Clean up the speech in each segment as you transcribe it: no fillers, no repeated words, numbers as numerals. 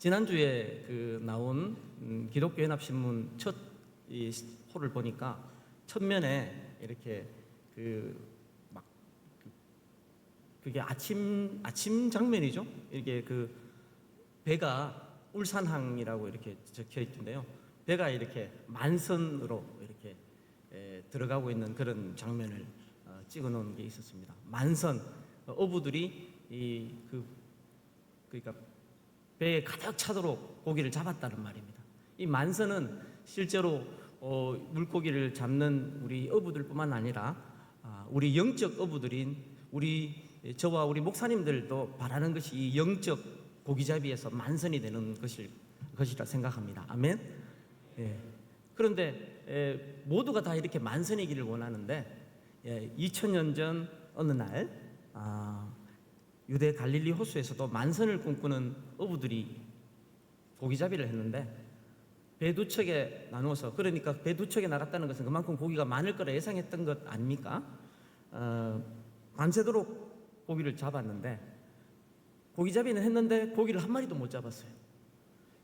지난주에 나온 기독교 연합신문 첫 이 호를 보니까 첫면에 이렇게 그게 아침 장면이죠. 이렇게 배가 울산항이라고 이렇게 적혀 있던데요. 배가 이렇게 만선으로 이렇게 들어가고 있는 그런 장면을 찍어 놓은 게 있었습니다. 만선 어부들이 그러니까 배에 가득 차도록 고기를 잡았다는 말입니다. 이 만선은 실제로 물고기를 잡는 우리 어부들뿐만 아니라 우리 영적 어부들인 저와 우리 목사님들도 바라는 것이 이 영적 고기잡이에서 만선이 되는 것이라 생각합니다. 아멘. 예. 그런데 모두가 다 이렇게 만선이기를 원하는데 2000년 전 어느 날 유대 갈릴리 호수에서도 만선을 꿈꾸는 어부들이 고기잡이를 했는데 배 두 척에 나누어서, 그러니까 배 두 척에 나갔다는 것은 그만큼 고기가 많을 거라 예상했던 것 아닙니까? 밤새도록 고기를 잡았는데 고기잡이는 했는데 고기를 한 마리도 못 잡았어요.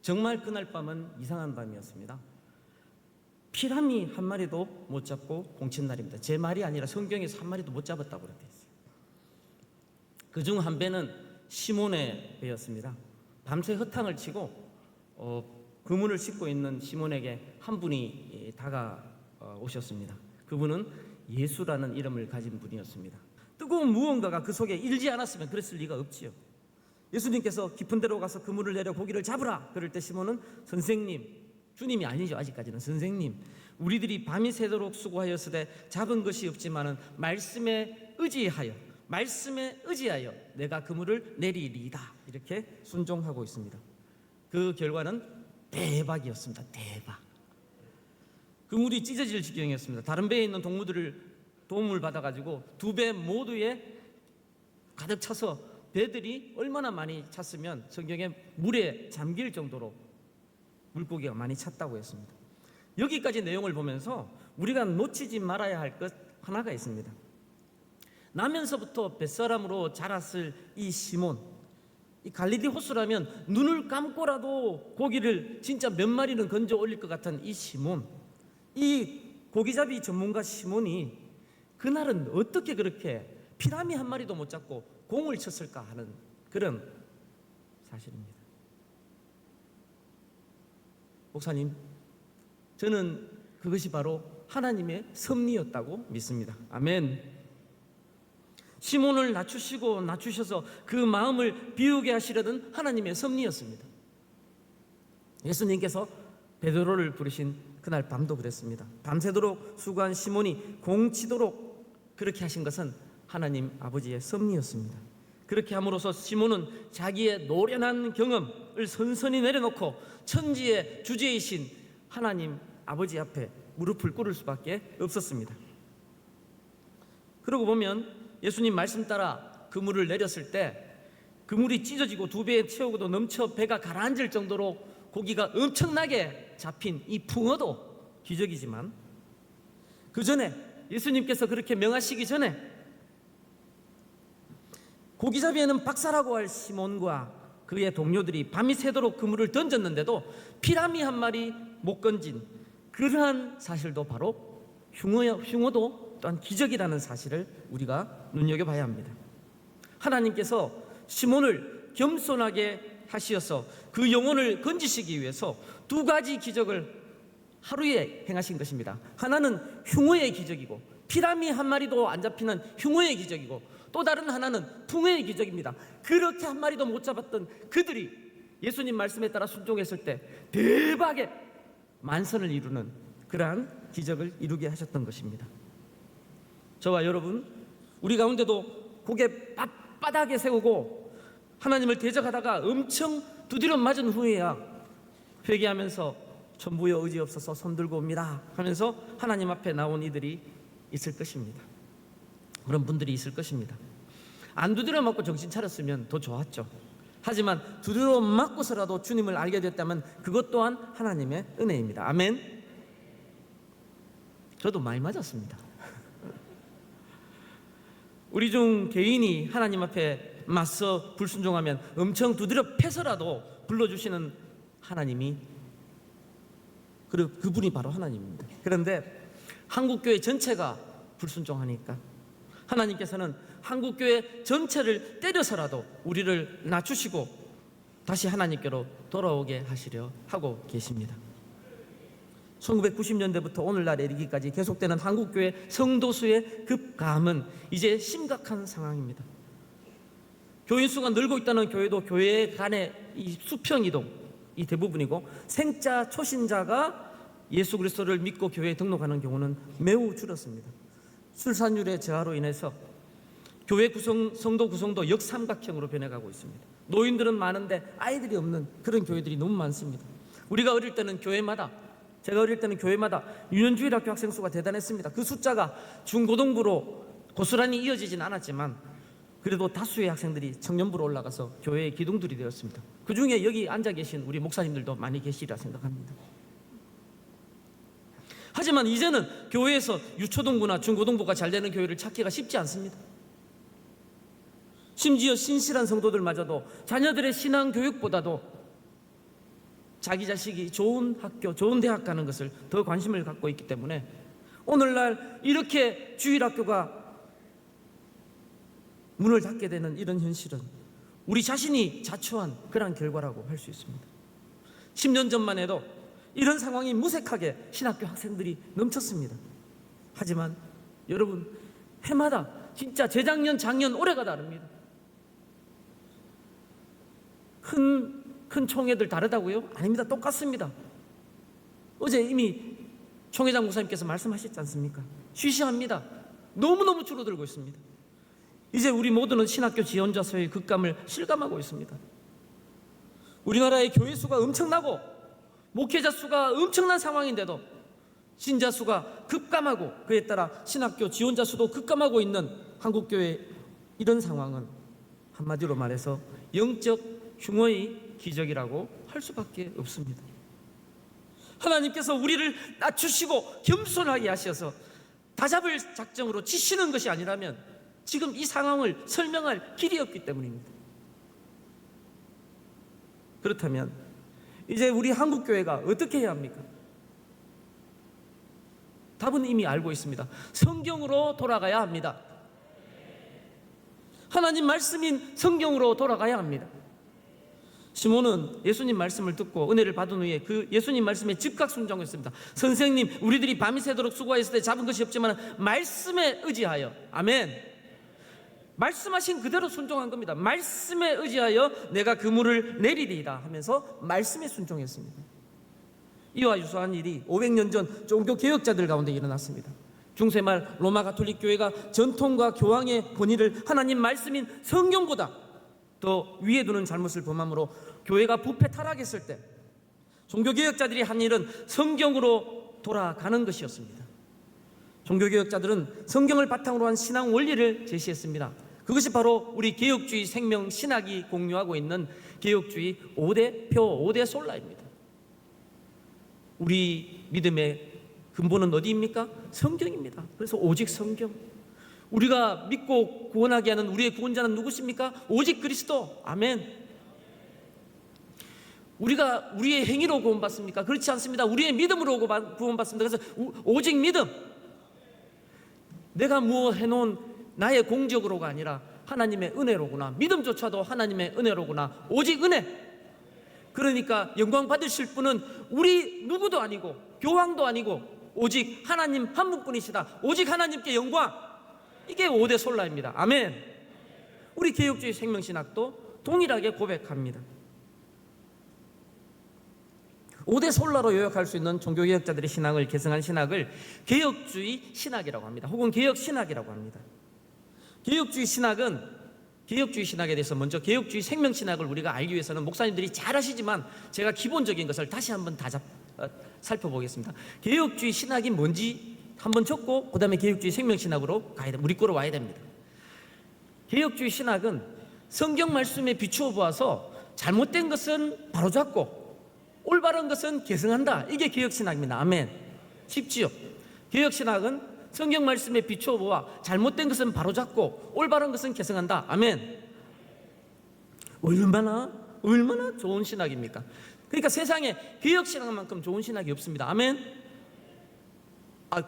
정말 그날 밤은 이상한 밤이었습니다. 피라미 한 마리도 못 잡고 공친 날입니다. 제 말이 아니라 성경에서 한 마리도 못 잡았다고 그렇게 했어요. 그중 한 배는 시몬의 배였습니다. 밤새 허탕을 치고 그물을 싣고 있는 시몬에게 한 분이 다가오셨습니다. 그분은 예수라는 이름을 가진 분이었습니다. 뜨거운 무언가가 그 속에 일지 않았으면 그랬을 리가 없지요. 예수님께서 깊은 데로 가서 그물을 내려 고기를 잡으라. 그럴 때 시몬은 선생님, 주님이 아니죠, 아직까지는. 선생님, 우리들이 밤이 새도록 수고하였으되 잡은 것이 없지만은 말씀에 의지하여 내가 그물을 내리리이다. 이렇게 순종하고 있습니다. 그 결과는 대박이었습니다. 대박. 그물이 찢어질 지경이었습니다. 다른 배에 있는 동무들을 도움을 받아가지고 두 배 모두에 가득 차서 배들이 얼마나 많이 찼으면 성경에 물에 잠길 정도로 물고기가 많이 찼다고 했습니다. 여기까지 내용을 보면서 우리가 놓치지 말아야 할 것 하나가 있습니다. 나면서부터 뱃사람으로 자랐을 이 시몬, 이 갈릴리 호수라면 눈을 감고라도 고기를 진짜 몇 마리는 건져 올릴 것 같은 이 시몬, 이 고기잡이 전문가 시몬이 그날은 어떻게 그렇게 피라미 한 마리도 못 잡고 공을 쳤을까 하는 그런 사실입니다. 목사님, 저는 그것이 바로 하나님의 섭리였다고 믿습니다. 아멘. 시몬을 낮추셔서 그 마음을 비우게 하시려던 하나님의 섭리였습니다. 예수님께서 베드로를 부르신 그날 밤도 그랬습니다. 밤새도록 수고한 시몬이 공치도록 그렇게 하신 것은 하나님 아버지의 섭리였습니다. 그렇게 함으로써 시몬은 자기의 노련한 경험을 선선히 내려놓고 천지의 주제이신 하나님 아버지 앞에 무릎을 꿇을 수밖에 없었습니다. 그러고 보면 예수님 말씀 따라 그물을 내렸을 때 그물이 찢어지고 두 배에 채우고도 넘쳐 배가 가라앉을 정도로 고기가 엄청나게 잡힌 이 풍어도 기적이지만, 그 전에 예수님께서 그렇게 명하시기 전에 고기잡이에는 박사라고 할 시몬과 그의 동료들이 밤이 새도록 그물을 던졌는데도 피라미 한 마리 못 건진 그러한 사실도 바로 흉어도 또한 기적이라는 사실을 우리가 눈여겨봐야 합니다. 하나님께서 시몬을 겸손하게 하시어서 그 영혼을 건지시기 위해서 두 가지 기적을 하루에 행하신 것입니다. 하나는 흉어의 기적이고, 피라미 한 마리도 안 잡히는 흉어의 기적이고, 또 다른 하나는 풍어의 기적입니다. 그렇게 한 마리도 못 잡았던 그들이 예수님 말씀에 따라 순종했을 때 대박의 만선을 이루는 그러한 기적을 이루게 하셨던 것입니다. 저와 여러분, 우리 가운데도 고개 빳빳하게 세우고 하나님을 대적하다가 엄청 두드려 맞은 후에야 회개하면서 전부여 의지 없어서 손들고 옵니다 하면서 하나님 앞에 나온 이들이 있을 것입니다. 그런 분들이 있을 것입니다. 안 두드려 맞고 정신 차렸으면 더 좋았죠. 하지만 두드려 맞고서라도 주님을 알게 됐다면 그것 또한 하나님의 은혜입니다. 아멘. 저도 많이 맞았습니다. 우리 중 개인이 하나님 앞에 맞서 불순종하면 엄청 두드려 패서라도 불러주시는 하나님이, 그분이 바로 하나님입니다. 그런데 한국교회 전체가 불순종하니까 하나님께서는 한국교회 전체를 때려서라도 우리를 낮추시고 다시 하나님께로 돌아오게 하시려 하고 계십니다. 1990년대부터 오늘날에 이르기까지 계속되는 한국교회 성도수의 급감은 이제 심각한 상황입니다. 교인 수가 늘고 있다는 교회도 교회 간의 이 수평이동이 대부분이고, 생자 초신자가 예수 그리스도를 믿고 교회에 등록하는 경우는 매우 줄었습니다. 출산율의 저하로 인해서 교회 성도 구성도 역삼각형으로 변해가고 있습니다. 노인들은 많은데 아이들이 없는 그런 교회들이 너무 많습니다. 우리가 어릴 때는 제가 어릴 때는 교회마다 유년주일학교 학생 수가 대단했습니다. 그 숫자가 중고등부로 고스란히 이어지진 않았지만 그래도 다수의 학생들이 청년부로 올라가서 교회의 기둥들이 되었습니다. 그 중에 여기 앉아 계신 우리 목사님들도 많이 계시리라 생각합니다. 하지만 이제는 교회에서 유초등부나 중고등부가 잘 되는 교회를 찾기가 쉽지 않습니다. 심지어 신실한 성도들마저도 자녀들의 신앙 교육보다도 자기 자식이 좋은 학교, 좋은 대학 가는 것을 더 관심을 갖고 있기 때문에 오늘날 이렇게 주일학교가 문을 닫게 되는 이런 현실은 우리 자신이 자초한 그런 결과라고 할 수 있습니다. 10년 전만 해도 이런 상황이 무색하게 신학교 학생들이 넘쳤습니다. 하지만 여러분, 해마다 진짜 재작년, 작년, 올해가 다릅니다. 큰 총회들 다르다고요? 아닙니다. 똑같습니다. 어제 이미 총회장 목사님께서 말씀하셨지 않습니까? 쉬쉬합니다. 너무너무 줄어들고 있습니다. 이제 우리 모두는 신학교 지원자 수의 급감을 실감하고 있습니다. 우리나라의 교회 수가 엄청나고 목회자 수가 엄청난 상황인데도 신자 수가 급감하고 그에 따라 신학교 지원자 수도 급감하고 있는 한국교회, 이런 상황은 한마디로 말해서 영적 흉어의 기적이라고 할 수밖에 없습니다. 하나님께서 우리를 낮추시고 겸손하게 하셔서 다잡을 작정으로 치시는 것이 아니라면 지금 이 상황을 설명할 길이 없기 때문입니다. 그렇다면 이제 우리 한국교회가 어떻게 해야 합니까? 답은 이미 알고 있습니다. 성경으로 돌아가야 합니다. 하나님 말씀인 성경으로 돌아가야 합니다. 시몬은 예수님 말씀을 듣고 은혜를 받은 후에 그 예수님 말씀에 즉각 순종했습니다. 선생님, 우리들이 밤이 새도록 수고하였을 때 잡은 것이 없지만 말씀에 의지하여, 아멘, 말씀하신 그대로 순종한 겁니다. 말씀에 의지하여 내가 그물을 내리리이다 하면서 말씀에 순종했습니다. 이와 유사한 일이 500년 전 종교개혁자들 가운데 일어났습니다. 중세말 로마 가톨릭 교회가 전통과 교황의 권위를 하나님 말씀인 성경보다 더 위에 두는 잘못을 범함으로 교회가 부패 타락했을 때 종교개혁자들이 한 일은 성경으로 돌아가는 것이었습니다. 종교개혁자들은 성경을 바탕으로 한 신앙 원리를 제시했습니다. 그것이 바로 우리 개혁주의 생명 신학이 공유하고 있는 개혁주의 5대 표, 5대 솔라입니다. 우리 믿음의 근본은 어디입니까? 성경입니다. 그래서 오직 성경. 우리가 믿고 구원하게 하는 우리의 구원자는 누구십니까? 오직 그리스도. 아멘. 우리가 우리의 행위로 구원받습니까? 그렇지 않습니다. 우리의 믿음으로 구원받습니다. 그래서 오직 믿음. 내가 무엇 해놓은 나의 공적으로가 아니라 하나님의 은혜로구나. 믿음조차도 하나님의 은혜로구나. 오직 은혜. 그러니까 영광 받으실 분은 우리 누구도 아니고 교황도 아니고 오직 하나님 한 분뿐이시다. 오직 하나님께 영광. 이게 5대 솔라입니다. 아멘. 우리 개혁주의 생명신학도 동일하게 고백합니다. 5대 솔라로 요약할 수 있는 종교개혁자들의 신앙을 계승한 신학을 개혁주의 신학이라고 합니다. 혹은 개혁신학이라고 합니다. 개혁주의 신학에 대해서 먼저 개혁주의 생명신학을 우리가 알기 위해서는 목사님들이 잘 아시지만 제가 기본적인 것을 다시 한번 살펴보겠습니다. 개혁주의 신학이 뭔지 한번 적고 그 다음에 개혁주의 생명신학으로 가야 됩니다. 우리 거로 와야 됩니다. 개혁주의 신학은 성경 말씀에 비추어 보아서 잘못된 것은 바로잡고 올바른 것은 계승한다. 이게 개혁신학입니다. 아멘. 쉽지요? 개혁신학은 성경 말씀에 비추어 보아 잘못된 것은 바로잡고 올바른 것은 계승한다. 아멘. 얼마나 좋은 신학입니까? 그러니까 세상에 개혁신학만큼 좋은 신학이 없습니다. 아멘?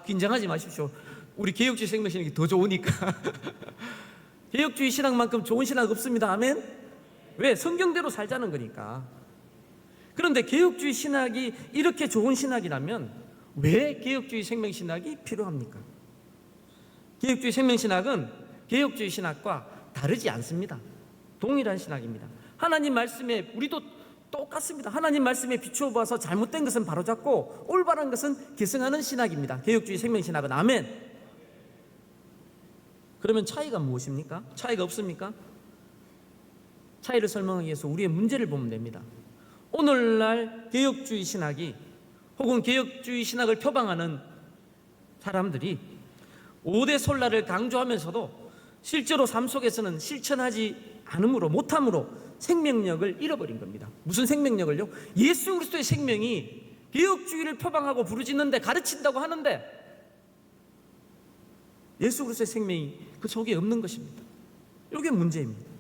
긴장하지 마십시오. 우리 개혁주의 생명신학이 더 좋으니까. 개혁주의 신학만큼 좋은 신학 없습니다. 아멘? 왜? 성경대로 살자는 거니까. 그런데 개혁주의 신학이 이렇게 좋은 신학이라면 왜 개혁주의 생명신학이 필요합니까? 개혁주의 생명신학은 개혁주의 신학과 다르지 않습니다. 동일한 신학입니다. 하나님 말씀에 우리도 똑같습니다. 하나님 말씀에 비추어 봐서 잘못된 것은 바로잡고 올바른 것은 계승하는 신학입니다. 개혁주의 생명신학은. 아멘. 그러면 차이가 무엇입니까? 차이가 없습니까? 차이를 설명하기 위해서 우리의 문제를 보면 됩니다. 오늘날 개혁주의 신학이 혹은 개혁주의 신학을 표방하는 사람들이 5대 솔라를 강조하면서도 실제로 삶 속에서는 실천하지 않음으로, 못함으로 생명력을 잃어버린 겁니다. 무슨 생명력을요? 예수 그리스도의 생명이 개혁주의를 표방하고 부르짖는데 가르친다고 하는데 예수 그리스도의 생명이 그 속에 없는 것입니다. 이게 문제입니다.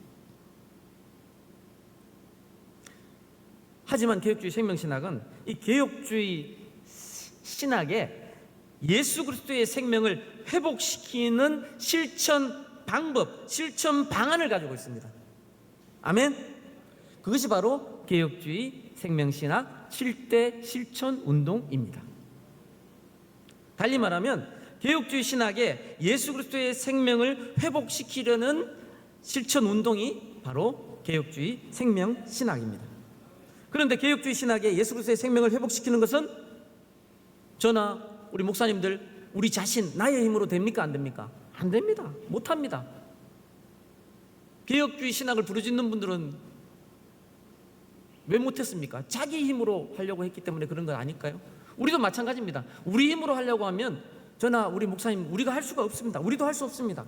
하지만 개혁주의 생명신학은 이 개혁주의 신학에 예수 그리스도의 생명을 회복시키는 실천 방법, 실천 방안을 가지고 있습니다. 아멘? 그것이 바로 개혁주의 생명신학 7대 실천 운동입니다. 달리 말하면 개혁주의 신학에 예수 그리스도의 생명을 회복시키려는 실천 운동이 바로 개혁주의 생명신학입니다. 그런데 개혁주의 신학에 예수 그리스도의 생명을 회복시키는 것은 저나 우리 목사님들, 우리 자신, 나의 힘으로 됩니까? 안 됩니까? 안 됩니다. 못합니다. 개혁주의 신학을 부르짖는 분들은 왜 못했습니까? 자기 힘으로 하려고 했기 때문에 그런 건 아닐까요? 우리도 마찬가지입니다. 우리 힘으로 하려고 하면 저나 우리 목사님, 우리가 할 수가 없습니다. 우리도 할 수 없습니다.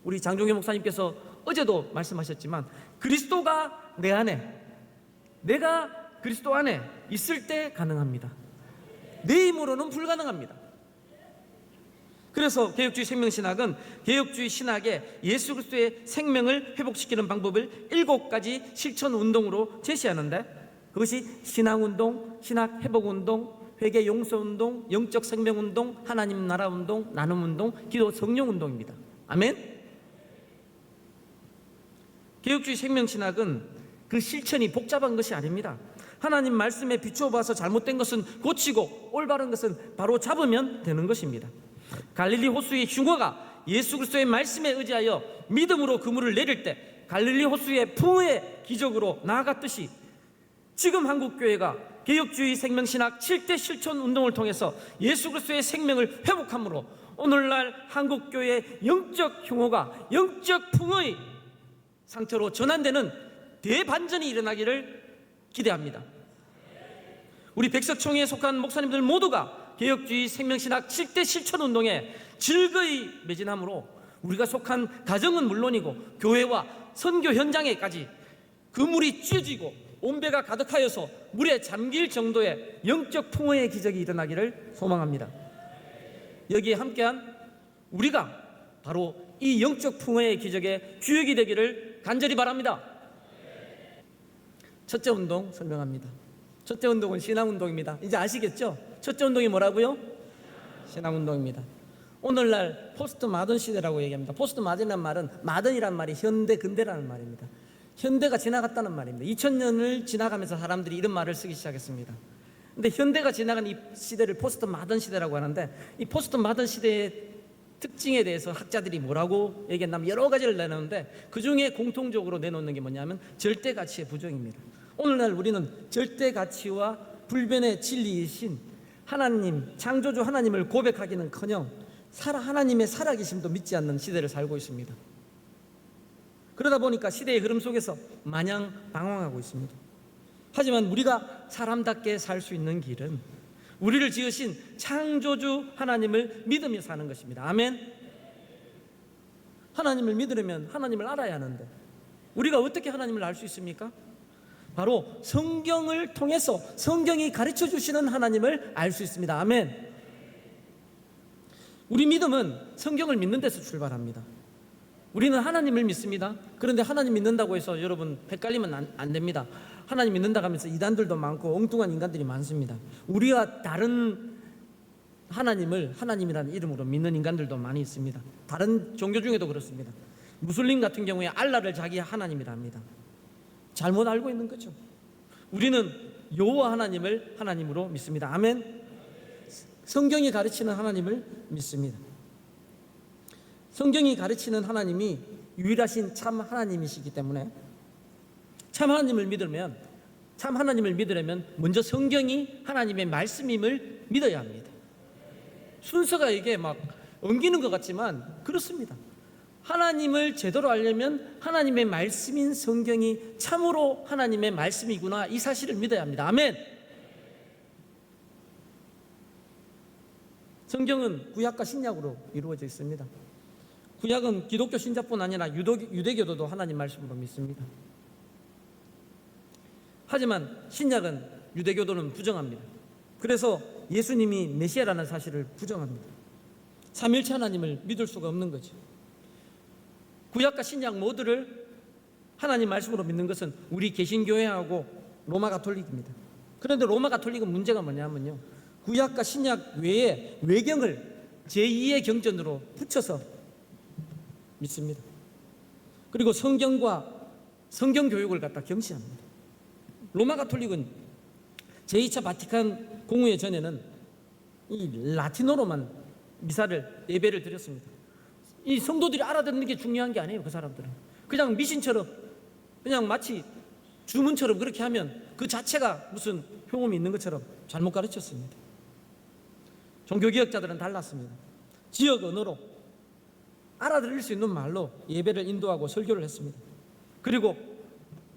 우리 장종현 목사님께서 어제도 말씀하셨지만 그리스도가 내 안에, 내가 그리스도 안에 있을 때 가능합니다. 내 힘으로는 불가능합니다. 그래서 개혁주의 생명신학은 개혁주의 신학에 예수 그리스도의 생명을 회복시키는 방법을 7가지 실천운동으로 제시하는데 그것이 신앙운동, 신학회복운동, 회개용서운동, 영적생명운동, 하나님 나라운동, 나눔운동, 기도 성령운동입니다. 아멘? 개혁주의 생명신학은 그 실천이 복잡한 것이 아닙니다. 하나님 말씀에 비추어 봐서 잘못된 것은 고치고 올바른 것은 바로 잡으면 되는 것입니다. 갈릴리 호수의 흉어가 예수 그리스도의 말씀에 의지하여 믿음으로 그물을 내릴 때 갈릴리 호수의 풍어의 기적으로 나아갔듯이 지금 한국교회가 개혁주의 생명신학 7대 실천 운동을 통해서 예수 그리스도의 생명을 회복함으로 오늘날 한국교회의 영적 흉어가 영적 풍어의 상태로 전환되는 대반전이 일어나기를 기대합니다. 우리 백석총회에 속한 목사님들 모두가 개혁주의 생명신학 7대 실천운동에 즐거이 매진함으로 우리가 속한 가정은 물론이고 교회와 선교 현장에까지 그 물이 찢어지고 온배가 가득하여서 물에 잠길 정도의 영적 풍어의 기적이 일어나기를 소망합니다. 여기에 함께한 우리가 바로 이 영적 풍어의 기적의 주역이 되기를 간절히 바랍니다. 첫째 운동 설명합니다. 첫째 운동은 신앙운동입니다. 이제 아시겠죠? 첫째 운동이 뭐라고요? 신앙운동입니다. 오늘날 포스트 마든 시대라고 얘기합니다. 포스트 마든이라는 말은 마든이란 말이 현대, 근대라는 말입니다. 현대가 지나갔다는 말입니다. 2000년을 지나가면서 사람들이 이런 말을 쓰기 시작했습니다. 근데 현대가 지나간 이 시대를 포스트 마든 시대라고 하는데 이 포스트 마든 시대의 특징에 대해서 학자들이 뭐라고 얘기했냐면 여러 가지를 내놓는데 그 중에 공통적으로 내놓는 게 뭐냐면 절대 가치의 부정입니다. 오늘날 우리는 절대 가치와 불변의 진리이신 하나님, 창조주 하나님을 고백하기는커녕 하나님의 살아계심도 믿지 않는 시대를 살고 있습니다. 그러다 보니까 시대의 흐름 속에서 마냥 방황하고 있습니다. 하지만 우리가 사람답게 살 수 있는 길은 우리를 지으신 창조주 하나님을 믿으며 사는 것입니다. 아멘. 하나님을 믿으려면 하나님을 알아야 하는데 우리가 어떻게 하나님을 알 수 있습니까? 바로 성경을 통해서 성경이 가르쳐 주시는 하나님을 알 수 있습니다. 아멘. 우리 믿음은 성경을 믿는 데서 출발합니다. 우리는 하나님을 믿습니다. 그런데 하나님 믿는다고 해서 여러분 헷갈리면 안 됩니다. 하나님 믿는다고 하면서 이단들도 많고 엉뚱한 인간들이 많습니다. 우리와 다른 하나님을 하나님이라는 이름으로 믿는 인간들도 많이 있습니다. 다른 종교 중에도 그렇습니다. 무슬림 같은 경우에 알라를 자기 하나님이라 합니다. 잘못 알고 있는 거죠. 우리는 여호와 하나님을 하나님으로 믿습니다. 아멘. 성경이 가르치는 하나님을 믿습니다. 성경이 가르치는 하나님이 유일하신 참 하나님이시기 때문에 참 하나님을 믿으려면 먼저 성경이 하나님의 말씀임을 믿어야 합니다. 순서가 이게 막 엉기는 것 같지만 그렇습니다. 하나님을 제대로 알려면 하나님의 말씀인 성경이 참으로 하나님의 말씀이구나, 이 사실을 믿어야 합니다. 아멘. 성경은 구약과 신약으로 이루어져 있습니다. 구약은 기독교 신자뿐 아니라 유대교도도 하나님 말씀으로 믿습니다. 하지만 신약은 유대교도는 부정합니다. 그래서 예수님이 메시아라는 사실을 부정합니다. 삼일체 하나님을 믿을 수가 없는 거죠. 구약과 신약 모두를 하나님 말씀으로 믿는 것은 우리 개신교회하고 로마 가톨릭입니다. 그런데 로마 가톨릭은 문제가 뭐냐면요, 구약과 신약 외에 외경을 제2의 경전으로 붙여서 믿습니다. 그리고 성경과 성경 교육을 갖다 경시합니다. 로마 가톨릭은 제2차 바티칸 공회 전에는 이 라틴어로만 미사를 예배를 드렸습니다. 이 성도들이 알아듣는 게 중요한 게 아니에요. 그 사람들은 그냥 미신처럼, 그냥 마치 주문처럼 그렇게 하면 그 자체가 무슨 효험이 있는 것처럼 잘못 가르쳤습니다. 종교개혁자들은 달랐습니다. 지역 언어로 알아들을 수 있는 말로 예배를 인도하고 설교를 했습니다. 그리고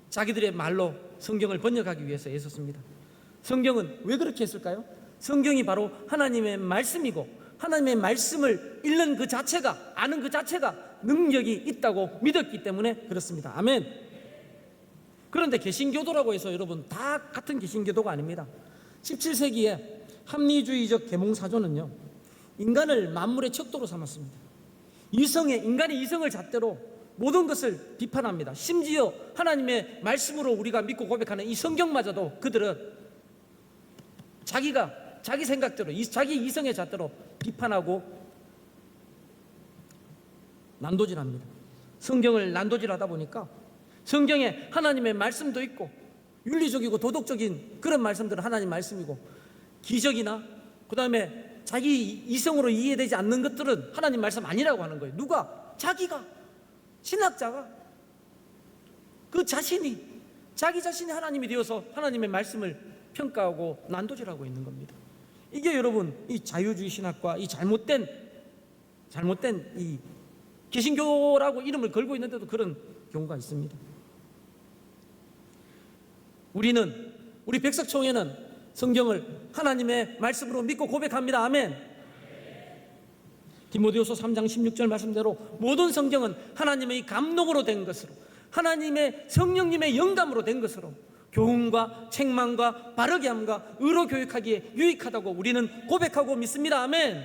자기들의 말로 성경을 번역하기 위해서 애썼습니다. 성경은 왜 그렇게 했을까요? 성경이 바로 하나님의 말씀이고 하나님의 말씀을 읽는 그 자체가, 아는 그 자체가 능력이 있다고 믿었기 때문에 그렇습니다. 아멘. 그런데 개신교도라고 해서 여러분 다 같은 개신교도가 아닙니다. 17세기에 합리주의적 계몽사조는요, 인간을 만물의 척도로 삼았습니다. 인간의 이성을 잣대로 모든 것을 비판합니다. 심지어 하나님의 말씀으로 우리가 믿고 고백하는 이 성경마저도 그들은 자기 생각대로, 자기 이성의 잣대로 비판하고 난도질합니다. 성경을 난도질하다 보니까 성경에 하나님의 말씀도 있고 윤리적이고 도덕적인 그런 말씀들은 하나님 말씀이고, 기적이나 그 다음에 자기 이성으로 이해되지 않는 것들은 하나님 말씀 아니라고 하는 거예요. 누가? 자기가, 신학자가 자기 자신이 하나님이 되어서 하나님의 말씀을 평가하고 난도질하고 있는 겁니다. 이게 여러분 이 자유주의 신학과 이 잘못된 이 개신교라고 이름을 걸고 있는데도 그런 경우가 있습니다. 우리 백석총회는 성경을 하나님의 말씀으로 믿고 고백합니다. 아멘. 디모데후서 3장 16절 말씀대로 모든 성경은 하나님의 감동으로 된 것으로, 하나님의 성령님의 영감으로 된 것으로 교훈과 책망과 바르게 함과 의로 교육하기에 유익하다고 우리는 고백하고 믿습니다. 아멘.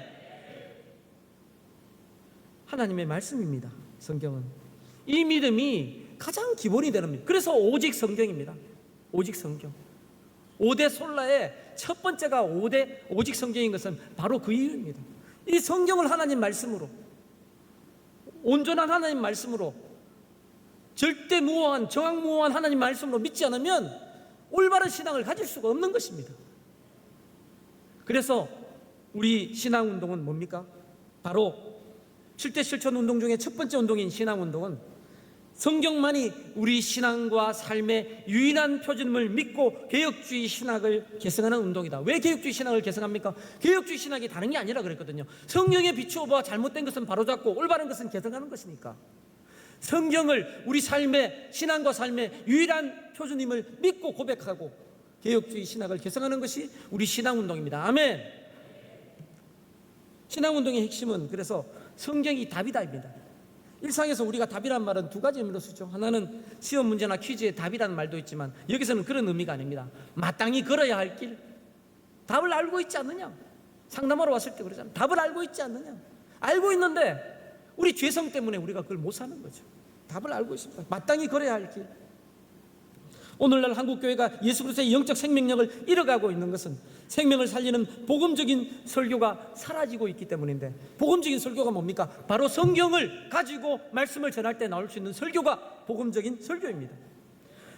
하나님의 말씀입니다. 성경은 이 믿음이 가장 기본이 되는 믿음. 그래서 오직 성경입니다. 오직 성경. 5대 솔라의 첫 번째가 오직 성경인 것은 바로 그 이유입니다. 이 성경을 하나님 말씀으로, 온전한 하나님 말씀으로, 절대무오한 정확무오한 하나님 말씀으로 믿지 않으면 올바른 신앙을 가질 수가 없는 것입니다. 그래서 우리 신앙운동은 뭡니까? 바로 7대 실천 운동 중에 첫 번째 운동인 신앙운동은 성경만이 우리 신앙과 삶의 유일한 표준임을 믿고 개혁주의 신학을 계승하는 운동이다. 왜 개혁주의 신학을 계승합니까? 개혁주의 신학이 다른 게 아니라 그랬거든요. 성경에 비추어 봐 잘못된 것은 바로잡고 올바른 것은 개선하는 것이니까. 성경을 우리 삶의, 신앙과 삶의 유일한 표준임을 믿고 고백하고 개혁주의 신학을 개선하는 것이 우리 신앙운동입니다. 아멘. 신앙운동의 핵심은 그래서 성경이 답이다입니다. 일상에서 우리가 답이란 말은 두 가지 의미로 쓰죠. 하나는 시험 문제나 퀴즈에 답이라는 말도 있지만 여기서는 그런 의미가 아닙니다. 마땅히 걸어야 할 길, 답을 알고 있지 않느냐. 상담하러 왔을 때 그러잖아요. 답을 알고 있지 않느냐. 알고 있는데 우리 죄성 때문에 우리가 그걸 못 사는 거죠. 답을 알고 있습니다. 마땅히 걸어야 할 길. 오늘날 한국교회가 예수 그리스도의 영적 생명력을 잃어가고 있는 것은 생명을 살리는 복음적인 설교가 사라지고 있기 때문인데, 복음적인 설교가 뭡니까? 바로 성경을 가지고 말씀을 전할 때 나올 수 있는 설교가 복음적인 설교입니다.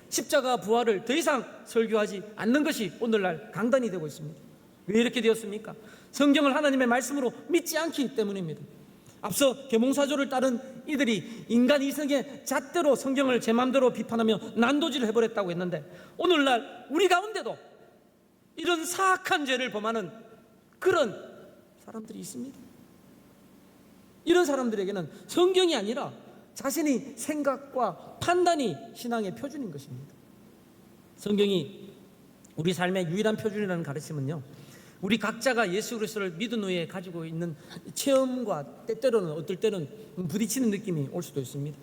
십자가 부활을 더 이상 설교하지 않는 것이 오늘날 강단이 되고 있습니다. 왜 이렇게 되었습니까? 성경을 하나님의 말씀으로 믿지 않기 때문입니다. 앞서 계몽사조를 따른 이들이 인간 이성의 잣대로 성경을 제 마음대로 비판하며 난도질을 해버렸다고 했는데, 오늘날 우리 가운데도 이런 사악한 죄를 범하는 그런 사람들이 있습니다. 이런 사람들에게는 성경이 아니라 자신의 생각과 판단이 신앙의 표준인 것입니다. 성경이 우리 삶의 유일한 표준이라는 가르침은요, 우리 각자가 예수 그리스도를 믿은 후에 가지고 있는 체험과 때때로는 어떨 때는 부딪히는 느낌이 올 수도 있습니다.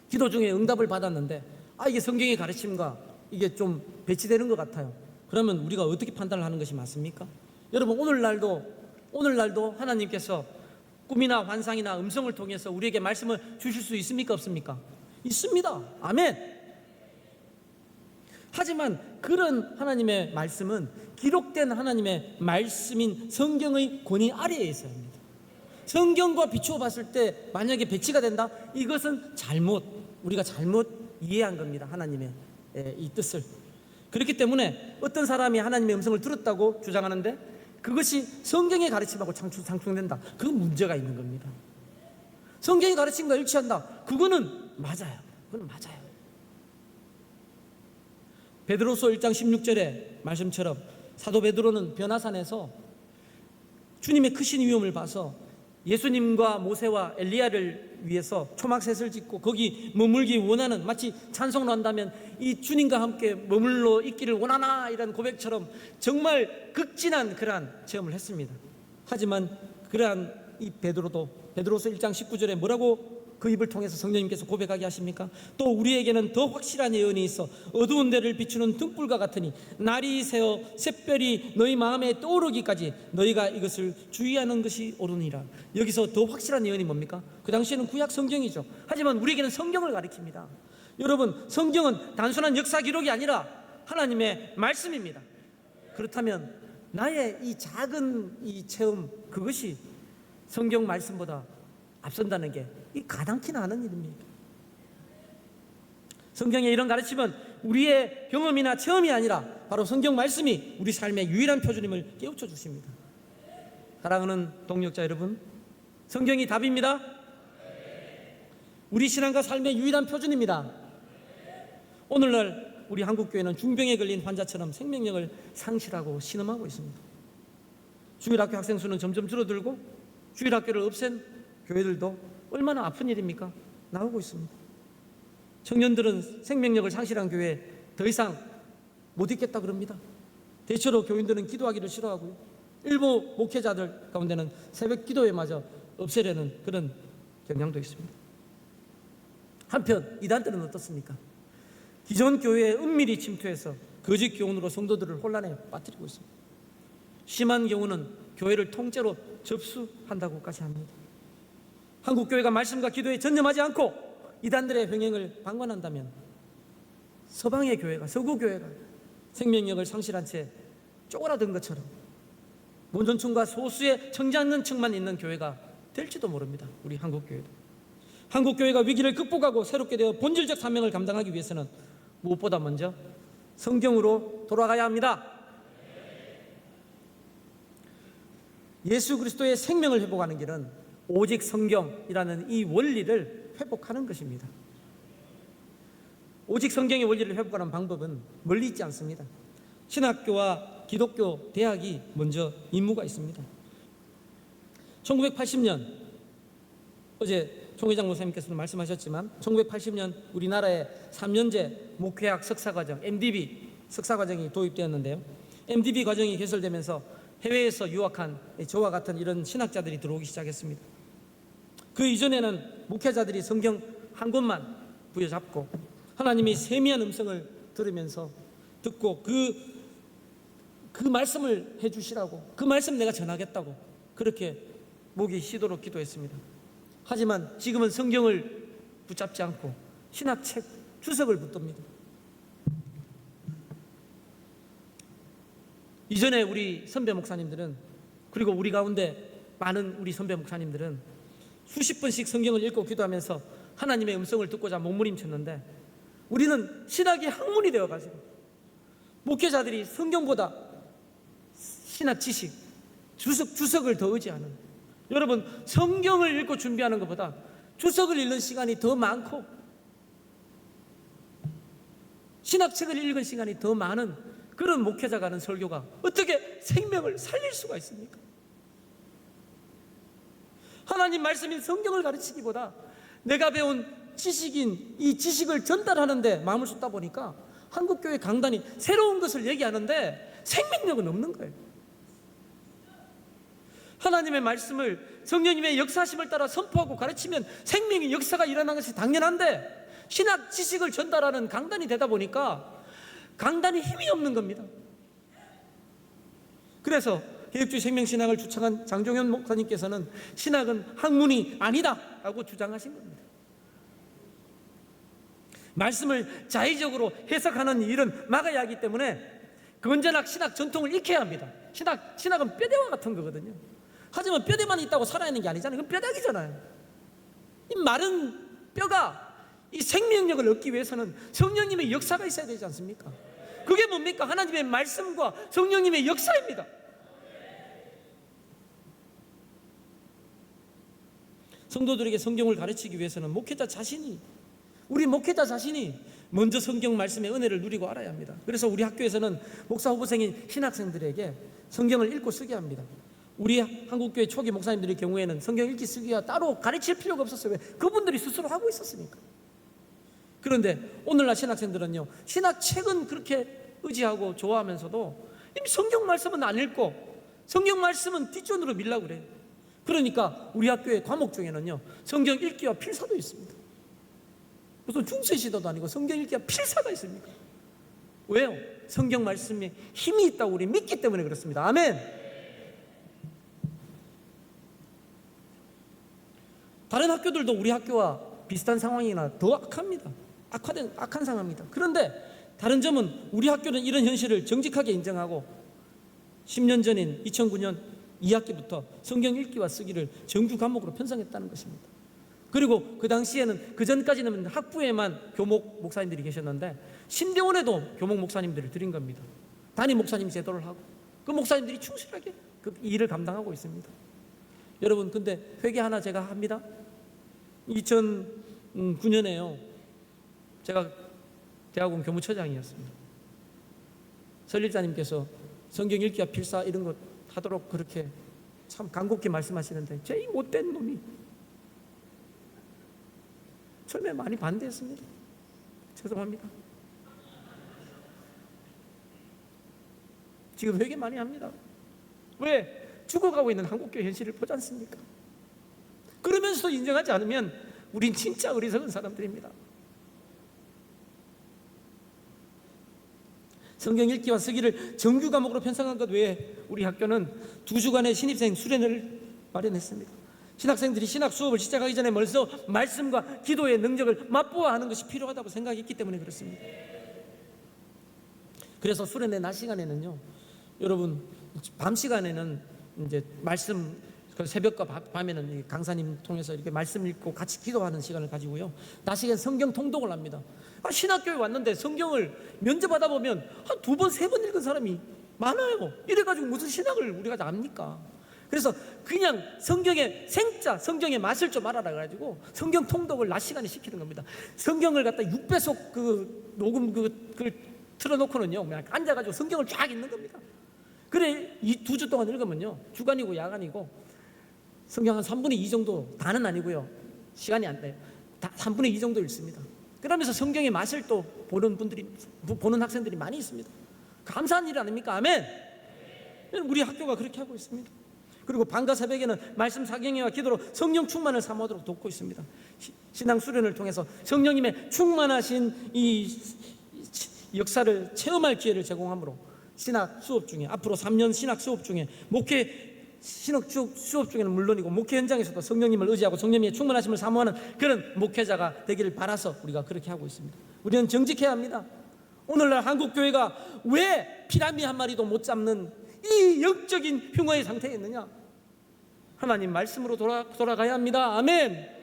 기도 중에 응답을 받았는데 이게 성경의 가르침과 이게 좀 배치되는 것 같아요. 그러면 우리가 어떻게 판단을 하는 것이 맞습니까? 여러분, 오늘날도 하나님께서 꿈이나 환상이나 음성을 통해서 우리에게 말씀을 주실 수 있습니까? 없습니까? 있습니다. 아멘. 하지만 그런 하나님의 말씀은 기록된 하나님의 말씀인 성경의 권위 아래에 있어야 합니다. 성경과 비추어 봤을 때 만약에 배치가 된다? 이것은 우리가 잘못 이해한 겁니다. 하나님의 이 뜻을. 그렇기 때문에 어떤 사람이 하나님의 음성을 들었다고 주장하는데 그것이 성경의 가르침하고 상충된다. 그건 문제가 있는 겁니다. 성경의 가르침과 일치한다. 그거는 맞아요. 베드로서 1장 16절의 말씀처럼 사도 베드로는 변화산에서 주님의 크신 위엄을 봐서 예수님과 모세와 엘리야를 위해서 초막셋을 짓고 거기 머물기 원하는, 마치 찬송을 한다면 이 주님과 함께 머물러 있기를 원하나, 이런 고백처럼 정말 극진한 그러한 체험을 했습니다. 하지만 그러한 이 베드로서 1장 19절에 뭐라고 그 입을 통해서 성령님께서 고백하게 하십니까? 또 우리에게는 더 확실한 예언이 있어 어두운 데를 비추는 등불과 같으니 날이 새어 샛별이 너희 마음에 떠오르기까지 너희가 이것을 주의하는 것이 옳으니라. 여기서 더 확실한 예언이 뭡니까? 그 당시에는 구약 성경이죠. 하지만 우리에게는 성경을 가리킵니다. 여러분, 성경은 단순한 역사 기록이 아니라 하나님의 말씀입니다. 그렇다면 나의 이 작은 이 체험, 그것이 성경 말씀보다 앞선다는 게 이 가당키나 하는 일입니다. 성경의 이런 가르침은 우리의 경험이나 체험이 아니라 바로 성경 말씀이 우리 삶의 유일한 표준임을 깨우쳐 주십니다. 사랑하는 동역자 여러분, 성경이 답입니다. 우리 신앙과 삶의 유일한 표준입니다. 오늘날 우리 한국교회는 중병에 걸린 환자처럼 생명력을 상실하고 신음하고 있습니다. 주일학교 학생 수는 점점 줄어들고 주일학교를 없앤 교회들도 얼마나 아픈 일입니까? 나오고 있습니다. 청년들은 생명력을 상실한 교회에 더 이상 못 있겠다 그럽니다. 대체로 교인들은 기도하기를 싫어하고요, 일부 목회자들 가운데는 새벽 기도회마저 없애려는 그런 경향도 있습니다. 한편 이단들은 어떻습니까? 기존 교회에 은밀히 침투해서 거짓 교훈으로 성도들을 혼란에 빠뜨리고 있습니다. 심한 경우는 교회를 통째로 접수한다고까지 합니다. 한국교회가 말씀과 기도에 전념하지 않고 이단들의 병행을 방관한다면 서방의 교회가, 서구교회가 생명력을 상실한 채 쪼그라든 것처럼 본전층과 소수의 청장년층만 있는 교회가 될지도 모릅니다. 우리 한국교회도. 한국교회가 위기를 극복하고 새롭게 되어 본질적 사명을 감당하기 위해서는 무엇보다 먼저 성경으로 돌아가야 합니다. 예수 그리스도의 생명을 회복하는 길은 오직 성경이라는 이 원리를 회복하는 것입니다. 오직 성경의 원리를 회복하는 방법은 멀리 있지 않습니다. 신학교와 기독교 대학이 먼저 임무가 있습니다. 1980년, 어제 총회장 목사님께서도 말씀하셨지만 1980년 우리나라에 3년제 목회학 석사과정 MDB 석사과정이 도입되었는데요, MDB 과정이 개설되면서 해외에서 유학한 저와 같은 이런 신학자들이 들어오기 시작했습니다. 그 이전에는 목회자들이 성경 한 권만 부여잡고 하나님의 세미한 음성을 들으면서 듣고 그 말씀을 해주시라고, 그 말씀 내가 전하겠다고 그렇게 목이 쉬도록 기도했습니다. 하지만 지금은 성경을 붙잡지 않고 신학책 주석을 붙듭니다. 이전에 우리 선배 목사님들은, 그리고 우리 가운데 많은 우리 선배 목사님들은 수십 번씩 성경을 읽고 기도하면서 하나님의 음성을 듣고자 몸부림쳤는데, 우리는 신학이 학문이 되어가지고 목회자들이 성경보다 신학 지식, 주석을 더 의지하는, 여러분 성경을 읽고 준비하는 것보다 주석을 읽는 시간이 더 많고 신학책을 읽은 시간이 더 많은 그런 목회자가 하는 설교가 어떻게 생명을 살릴 수가 있습니까? 하나님 말씀인 성경을 가르치기보다 내가 배운 지식인 이 지식을 전달하는 데 마음을 쏟다 보니까 한국교회 강단이 새로운 것을 얘기하는데 생명력은 없는 거예요. 하나님의 말씀을 성령님의 역사심을 따라 선포하고 가르치면 생명의 역사가 일어나는 것이 당연한데, 신학 지식을 전달하는 강단이 되다 보니까 강단이 힘이 없는 겁니다. 그래서 개혁주의 생명신학을 주창한 장종현 목사님께서는 신학은 학문이 아니다 라고 주장하신 겁니다. 말씀을 자의적으로 해석하는 일은 막아야 하기 때문에 건전학 신학 전통을 익혀야 합니다. 신학은 뼈대와 같은 거거든요. 하지만 뼈대만 있다고 살아있는 게 아니잖아요. 그건 뼈다귀잖아요. 이 마른 뼈가 이 생명력을 얻기 위해서는 성령님의 역사가 있어야 되지 않습니까? 그게 뭡니까? 하나님의 말씀과 성령님의 역사입니다. 성도들에게 성경을 가르치기 위해서는 우리 목회자 자신이 먼저 성경 말씀의 은혜를 누리고 알아야 합니다. 그래서 우리 학교에서는 목사 후보생인 신학생들에게 성경을 읽고 쓰게 합니다. 우리 한국교회 초기 목사님들의 경우에는 성경 읽기 쓰기가 따로 가르칠 필요가 없었어요. 왜? 그분들이 스스로 하고 있었으니까. 그런데 오늘날 신학생들은요, 신학책은 그렇게 의지하고 좋아하면서도 이미 성경 말씀은 안 읽고 성경 말씀은 뒷전으로 밀려고 그래요. 그러니까 우리 학교의 과목 중에는요, 성경 읽기와 필사도 있습니다. 무슨 중세시대도 아니고 성경 읽기와 필사가 있습니까? 왜요? 성경 말씀에 힘이 있다고 우리 믿기 때문에 그렇습니다. 아멘. 다른 학교들도 우리 학교와 비슷한 상황이나 더 악합니다. 악한 상황입니다. 그런데 다른 점은 우리 학교는 이런 현실을 정직하게 인정하고 10년 전인 2009년 2학기부터 성경 읽기와 쓰기를 정규 과목으로 편성했다는 것입니다. 그리고 그 당시에는, 그 전까지는 학부에만 교목 목사님들이 계셨는데 신대원에도 교목 목사님들을 드린 겁니다. 담임 목사님 제도를 하고 그 목사님들이 충실하게 그 일을 감당하고 있습니다. 여러분, 근데 회개 하나 제가 합니다. 2009년에요, 제가 대학원 교무처장이었습니다. 설립자님께서 성경 읽기와 필사 이런 것 하도록 그렇게 참 간곡히 말씀하시는데 제 이 못된 놈이 처음에 많이 반대했습니다. 죄송합니다. 지금 회개 많이 합니다. 왜? 죽어가고 있는 한국교회 현실을 보지 않습니까? 그러면서도 인정하지 않으면 우린 진짜 어리석은 사람들입니다. 성경 읽기와 쓰기를 정규 과목으로 편성한 것 외에 우리 학교는 2주간의 신입생 수련회를 마련했습니다. 신학생들이 신학 수업을 시작하기 전에 먼저 말씀과 기도의 능력을 맛보아 하는 것이 필요하다고 생각했기 때문에 그렇습니다. 그래서 수련회 낮 시간에는요, 여러분 밤 시간에는 이제 말씀, 새벽과 밤에는 강사님 통해서 이렇게 말씀 읽고 같이 기도하는 시간을 가지고요, 낮 시간 성경 통독을 합니다. 신학교에 왔는데 성경을 면접하다 보면 한 2번, 3번 읽은 사람이 많아요. 이래가지고 무슨 신학을 우리가 압니까? 그래서 그냥 성경의 생자, 성경의 맛을 좀 알아라 그래가지고 성경 통독을 낮 시간에 시키는 겁니다. 성경을 갖다 6배속 그 녹음 그걸 틀어놓고는요, 그냥 앉아가지고 성경을 쫙 읽는 겁니다. 그래, 이 2주 동안 읽으면요, 주간이고 야간이고 성경 한 3분의 2 정도, 다는 아니고요, 시간이 안 돼요. 다 3분의 2 정도 읽습니다. 그러면서 성경의 맛을 또 보는 학생들이 많이 있습니다. 감사한 일 아닙니까? 아멘. 우리 학교가 그렇게 하고 있습니다. 그리고 밤과 새벽에는 말씀 사경회와 기도로 성령 충만을 사모하도록 돕고 있습니다. 신앙 수련을 통해서 성령님의 충만하신 이 역사를 체험할 기회를 제공하므로 신학 수업 중에, 앞으로 3년 신학 수업 중에 목회 신학 수업 중에는 물론이고 목회 현장에서도 성령님을 의지하고 성령님의 충만하심을 사모하는 그런 목회자가 되기를 바라서 우리가 그렇게 하고 있습니다. 우리는 정직해야 합니다. 오늘날 한국 교회가 왜 피라미 한 마리도 못 잡는 이 영적인 흉어의 상태에 있느냐? 하나님 말씀으로 돌아가야 합니다. 아멘.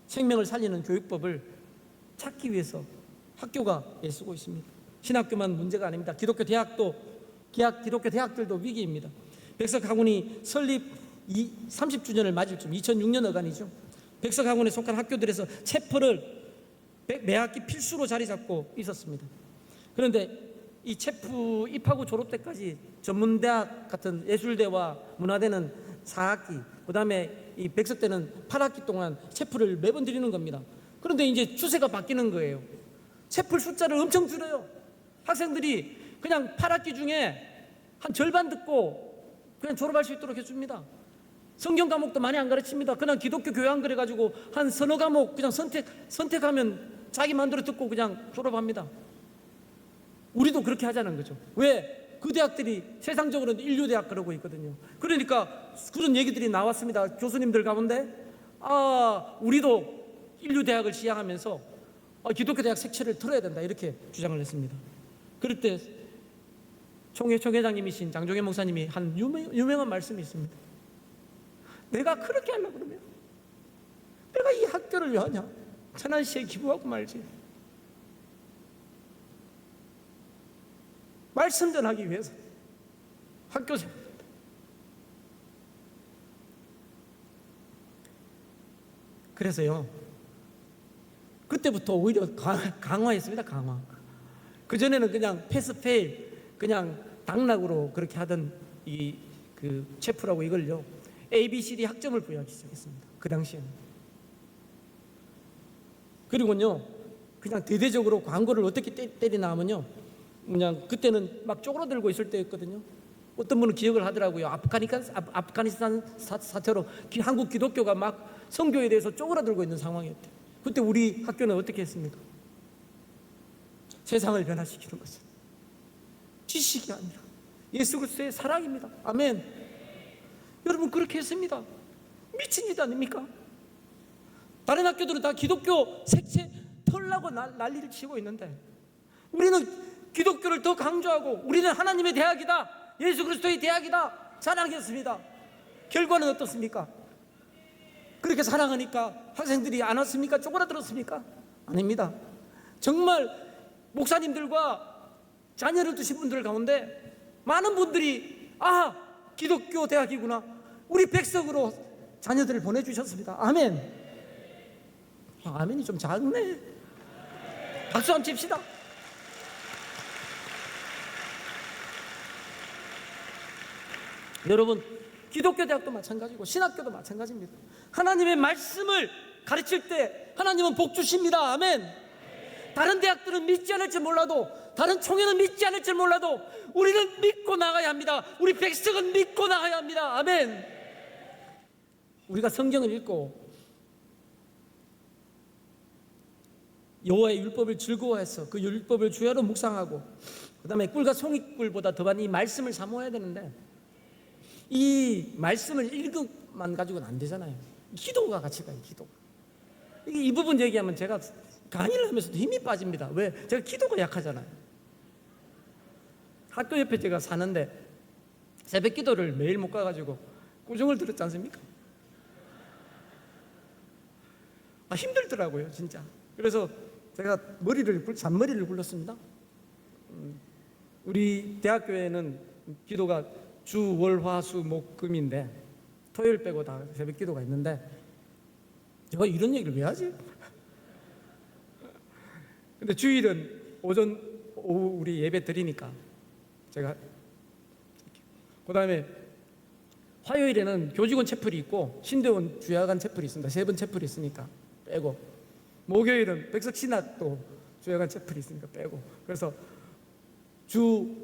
생명을 살리는 교육법을 찾기 위해서 학교가 애쓰고 있습니다. 신학교만 문제가 아닙니다. 기독교 대학들도 위기입니다. 백석학원이 설립 30주년을 맞을 쯤 2006년 어간이죠. 백석학원에 속한 학교들에서 체프를 매 학기 필수로 자리 잡고 있었습니다. 그런데 이 체프 입학 후 졸업 때까지 전문대학 같은 예술대와 문화대는 4학기, 그 다음에 이 백석대는 8학기 동안 체프를 매번 드리는 겁니다. 그런데 이제 추세가 바뀌는 거예요. 체프 숫자를 엄청 줄여요. 학생들이 그냥 8학기 중에 한 절반 듣고 그냥 졸업할 수 있도록 해줍니다. 성경 과목도 많이 안 가르칩니다. 그냥 기독교 교양 그래가지고 한 서너 과목 그냥 선택하면 자기 마음대로 듣고 그냥 졸업합니다. 우리도 그렇게 하자는 거죠. 왜? 그 대학들이 세상적으로는 인류대학 그러고 있거든요. 그러니까 그런 얘기들이 나왔습니다. 교수님들 가운데 우리도 인류대학을 시행하면서 기독교 대학 색채를 틀어야 된다 이렇게 주장을 했습니다. 그럴 때 총회장님이신 장종현 목사님이 한 유명한 말씀이 있습니다. 내가 그렇게 하려고 그러면 내가 이 학교를 왜 하냐? 천안시에 기부하고 말지. 말씀 전하기 위해서 학교 생활. 그래서요 그때부터 오히려 강화했습니다. 강화. 그전에는 그냥 패스페일 그냥 당락으로 그렇게 하던 그 체프라고 이걸요 ABCD 학점을 부여하기 시작했습니다. 그 당시에는. 그리고요 그냥 대대적으로 광고를 어떻게 때리나 하면요 그냥 그때는 막 쪼그라들고 있을 때였거든요. 어떤 분은 기억을 하더라고요. 아프가니스탄 사태로 한국 기독교가 막 선교에 대해서 쪼그라들고 있는 상황이었대요. 그때 우리 학교는 어떻게 했습니까? 세상을 변화시키는 것은 지식이 아니라 예수 그리스도의 사랑입니다. 아멘. 여러분 그렇게 했습니다. 미친 일 아닙니까? 다른 학교들은 다 기독교 색채 털라고 난리를 치고 있는데 우리는 기독교를 더 강조하고 우리는 하나님의 대학이다, 예수 그리스도의 대학이다 자랑했습니다. 결과는 어떻습니까? 그렇게 사랑하니까 학생들이 안 왔습니까? 쪼그라들었습니까? 아닙니다. 정말 목사님들과 자녀를 두신 분들 가운데 많은 분들이 기독교 대학이구나, 우리 백석으로 자녀들을 보내주셨습니다. 아멘. 아멘이 좀 작네. 박수 한번 칩시다. 여러분 기독교 대학도 마찬가지고 신학교도 마찬가지입니다. 하나님의 말씀을 가르칠 때 하나님은 복 주십니다. 아멘. 다른 대학들은 믿지 않을지 몰라도, 다른 총회는 믿지 않을지 몰라도 우리는 믿고 나가야 합니다. 우리 백석은 믿고 나가야 합니다. 아멘. 우리가 성경을 읽고 여호와의 율법을 즐거워해서 그 율법을 주야로 묵상하고 그 다음에 꿀과 송이꿀보다 더한 이 말씀을 사모해야 되는데 이 말씀을 읽음만 가지고는 안 되잖아요. 기도가 같이 가요. 기도. 이 부분 얘기하면 제가 강의를 하면서도 힘이 빠집니다. 왜? 제가 기도가 약하잖아요. 학교 옆에 제가 사는데 새벽 기도를 매일 못 가가지고 꾸중을 들었지 않습니까? 힘들더라고요 진짜. 그래서 제가 잔머리를 굴렀습니다. 우리 대학교에는 기도가 주, 월, 화, 수, 목, 금인데 토요일 빼고 다 새벽 기도가 있는데 제가 이런 얘기를 왜 하지? 근데 주일은 오전, 오후 우리 예배 드리니까 제가 그 다음에 화요일에는 교직원 채플이 있고 신대원 주야간 채플이 있습니다. 3번 채플이 있으니까 빼고, 목요일은 백석신학도 주야간 채플이 있으니까 빼고, 그래서 주,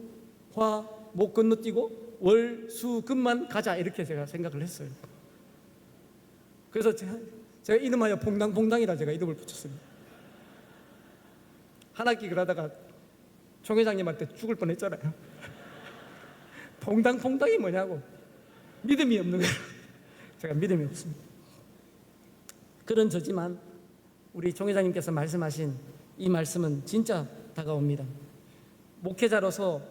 화, 목 건너뛰고 월, 수, 금만 가자 이렇게 제가 생각을 했어요. 그래서 제가 이름하여 봉당봉당이라 제가 이름을 붙였습니다. 한 학기 그러다가 총회장님한테 죽을 뻔했잖아요. 퐁당퐁당이 뭐냐고. 믿음이 없는 거예요. 제가 믿음이 없습니다. 그런 저지만 우리 종 회장님께서 말씀하신 이 말씀은 진짜 다가옵니다. 목회자로서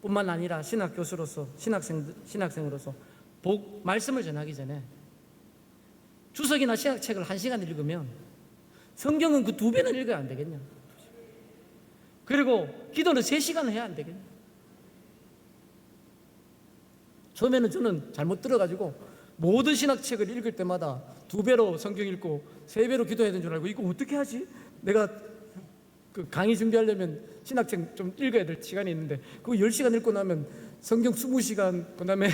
뿐만 아니라 신학교수로서 신학생으로서 말씀을 전하기 전에 주석이나 신학책을 1시간 읽으면 성경은 그 2배는 읽어야 안 되겠냐. 그리고 기도는 3시간 해야 안 되겠냐. 처음에는 저는 잘못 들어가지고 모든 신학책을 읽을 때마다 2배로 성경 읽고 3배로 기도해야 되는 줄 알고 이거 어떻게 하지? 내가 그 강의 준비하려면 신학책 좀 읽어야 될 시간이 있는데 그거 10시간 읽고 나면 성경 20시간 그 다음에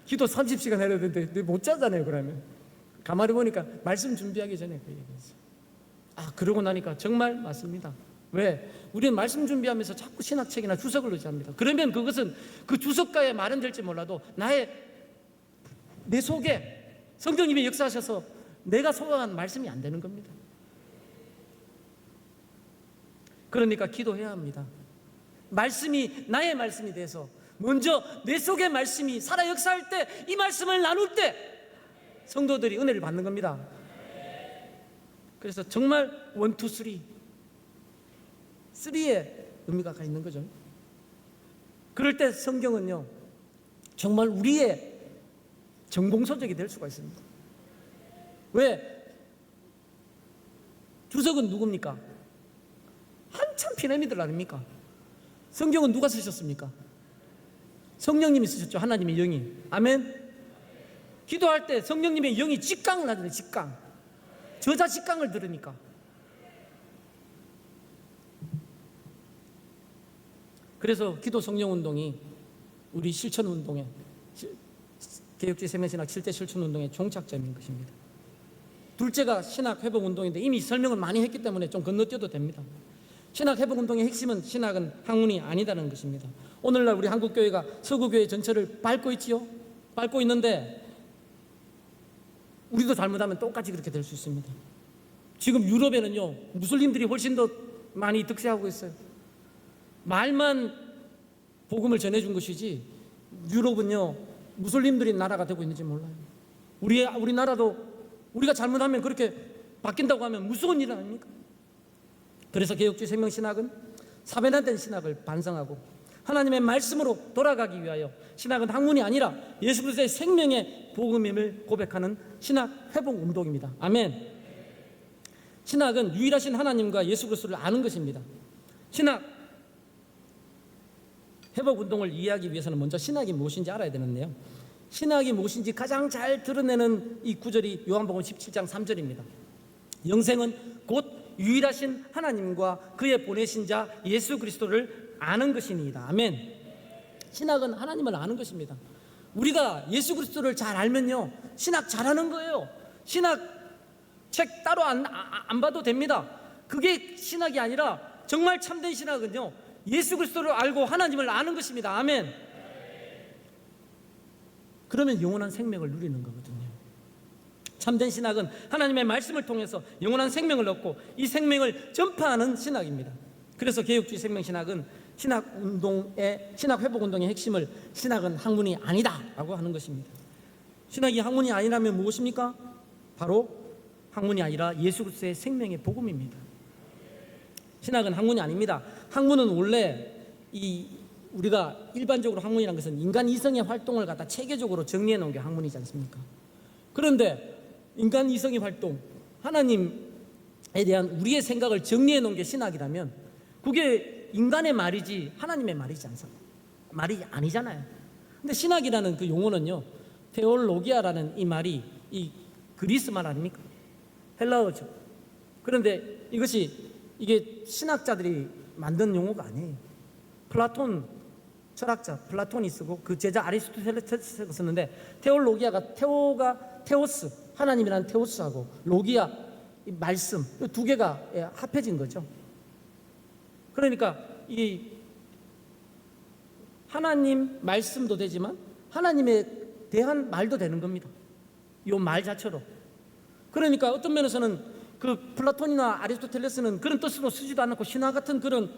기도 30시간 해야 되는데 못 자잖아요. 그러면 가만히 보니까 말씀 준비하기 전에 그 얘기했어요. 그러고 나니까 정말 맞습니다. 왜? 우리는 말씀 준비하면서 자꾸 신학책이나 주석을 의지합니다. 그러면 그것은 그 주석가의 말은 될지 몰라도 내 속에 성령님이 역사하셔서 내가 소화한 말씀이 안 되는 겁니다. 그러니까 기도해야 합니다. 말씀이 나의 말씀이 돼서 먼저 내 속의 말씀이 살아 역사할 때 이 말씀을 나눌 때 성도들이 은혜를 받는 겁니다. 그래서 정말 1, 2, 3의 의미가 있는 거죠. 그럴 때 성경은요 정말 우리의 정봉소적이 될 수가 있습니다. 왜? 주석은 누굽니까? 한참 피라미드를 아닙니까? 성경은 누가 쓰셨습니까? 성령님이 쓰셨죠. 하나님의 영이. 아멘. 기도할 때 성령님의 영이 직강을 하잖아요. 직강. 저자 직강을 들으니까. 그래서 기도 성령 운동이 우리 실천 운동에 개혁주의 생명신학 7대 실천 운동의 종착점인 것입니다. 둘째가 신학 회복 운동인데 이미 설명을 많이 했기 때문에 좀 건너뛰어도 됩니다. 신학 회복 운동의 핵심은 신학은 학문이 아니다는 것입니다. 오늘날 우리 한국교회가 서구교회 전체를 밟고 있지요. 밟고 있는데 우리도 잘못하면 똑같이 그렇게 될 수 있습니다. 지금 유럽에는요 무슬림들이 훨씬 더 많이 득세하고 있어요. 말만 복음을 전해준 것이지 유럽은요 무슬림들이 나라가 되고 있는지 몰라요. 우리나라도 우리가 잘못하면 그렇게 바뀐다고 하면 무서운 일 아닙니까? 그래서 개혁주의 생명신학은 사변화된 신학을 반성하고 하나님의 말씀으로 돌아가기 위하여 신학은 학문이 아니라 예수 그리스도의 생명의 복음임을 고백하는 신학 회복 운동입니다. 아멘. 신학은 유일하신 하나님과 예수 그리스도를 아는 것입니다. 신학 회복 운동을 이해하기 위해서는 먼저 신학이 무엇인지 알아야 되는데요. 신학이 무엇인지 가장 잘 드러내는 이 구절이 요한복음 17장 3절입니다. 영생은 곧 유일하신 하나님과 그의 보내신 자 예수 그리스도를 아는 것이니이다. 아멘. 신학은 하나님을 아는 것입니다. 우리가 예수 그리스도를 잘 알면요 신학 잘하는 거예요. 신학 책 따로 안 봐도 됩니다. 그게 신학이 아니라 정말 참된 신학은요 예수 그리스도를 알고 하나님을 아는 것입니다. 아멘. 그러면 영원한 생명을 누리는 거거든요. 참된 신학은 하나님의 말씀을 통해서 영원한 생명을 얻고 이 생명을 전파하는 신학입니다. 그래서 개혁주의 생명신학은 신학 회복 운동의 핵심을 신학은 학문이 아니다라고 하는 것입니다. 신학이 학문이 아니라면 무엇입니까? 바로 학문이 아니라 예수 그리스도의 생명의 복음입니다. 신학은 학문이 아닙니다. 학문은 원래 우리가 일반적으로 학문이라는 것은 인간 이성의 활동을 갖다 체계적으로 정리해 놓은 게 학문이지 않습니까? 그런데 인간 이성의 활동, 하나님에 대한 우리의 생각을 정리해 놓은 게 신학이라면 그게 인간의 말이지 하나님의 말이지 않습니까? 말이 아니잖아요. 근데 신학이라는 그 용어는요 테올로기아라는 이 말이 이 그리스 말 아닙니까? 헬라어죠. 그런데 이게 신학자들이 만든 용어가 아니에요. 플라톤 철학자 플라톤이 쓰고 그 제자 아리스토텔레스가 썼는데 테올로기아가 테오스 하나님이라는 테오스하고 로기아 말씀 이 두 개가 합해진 거죠. 그러니까 이 하나님 말씀도 되지만 하나님에 대한 말도 되는 겁니다. 이 말 자체로. 그러니까 어떤 면에서는 그 플라톤이나 아리스토텔레스는 그런 뜻으로 쓰지도 않고 신화 같은 그런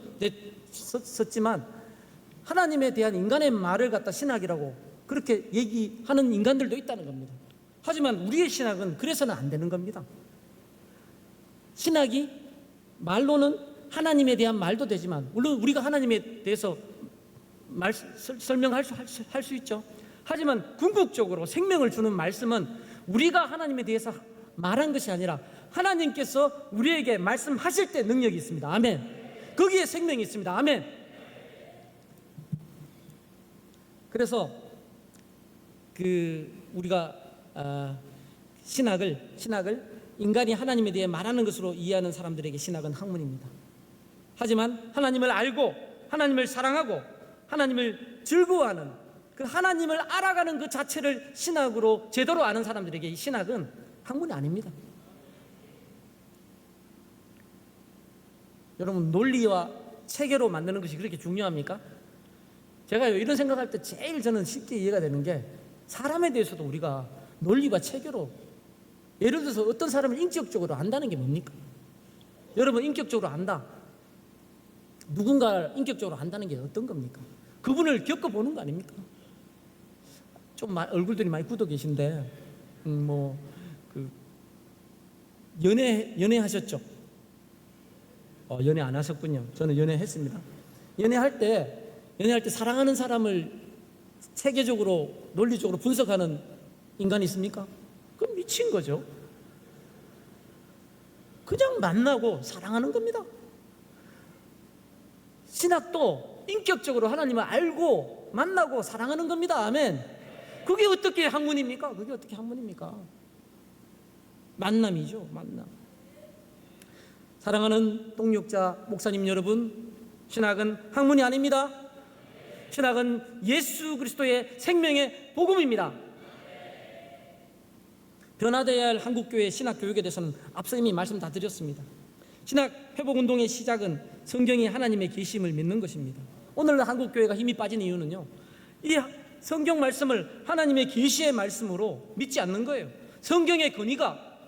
썼지만 하나님에 대한 인간의 말을 갖다 신학이라고 그렇게 얘기하는 인간들도 있다는 겁니다. 하지만 우리의 신학은 그래서는 안 되는 겁니다. 신학이 말로는 하나님에 대한 말도 되지만, 물론 우리가 하나님에 대해서 설명할 수 있죠. 하지만 궁극적으로 생명을 주는 말씀은 우리가 하나님에 대해서 말한 것이 아니라 하나님께서 우리에게 말씀하실 때 능력이 있습니다. 아멘. 거기에 생명이 있습니다. 아멘. 그래서 우리가 신학을 인간이 하나님에 대해 말하는 것으로 이해하는 사람들에게 신학은 학문입니다. 하지만 하나님을 알고 하나님을 사랑하고 하나님을 즐거워하는 그 하나님을 알아가는 그 자체를 신학으로 제대로 아는 사람들에게 이 신학은 학문이 아닙니다. 여러분, 논리와 체계로 만드는 것이 그렇게 중요합니까? 제가 이런 생각할 때 제일 저는 쉽게 이해가 되는 게, 사람에 대해서도 우리가 논리와 체계로, 예를 들어서 어떤 사람을 인격적으로 안다는 게 뭡니까? 여러분, 인격적으로 안다, 누군가를 인격적으로 안다는 게 어떤 겁니까? 그분을 겪어보는 거 아닙니까? 좀 얼굴들이 많이 굳어 계신데 연애하셨죠? 연애 안 하셨군요. 저는 연애했습니다. 연애할 때 사랑하는 사람을 체계적으로 논리적으로 분석하는 인간이 있습니까? 그건 미친 거죠. 그냥 만나고 사랑하는 겁니다. 신학도 인격적으로 하나님을 알고 만나고 사랑하는 겁니다. 아멘. 그게 어떻게 학문입니까? 만남이죠. 만남. 사랑하는 동역자 목사님 여러분, 신학은 학문이 아닙니다. 신학은 예수 그리스도의 생명의 복음입니다. 변화되어야 할 한국교회의 신학교육에 대해서는 앞서 이미 말씀 다 드렸습니다. 신학 회복운동의 시작은 성경이 하나님의 계심을 믿는 것입니다. 오늘 한국교회가 힘이 빠진 이유는요, 이 성경 말씀을 하나님의 계시의 말씀으로 믿지 않는 거예요. 성경의 권위가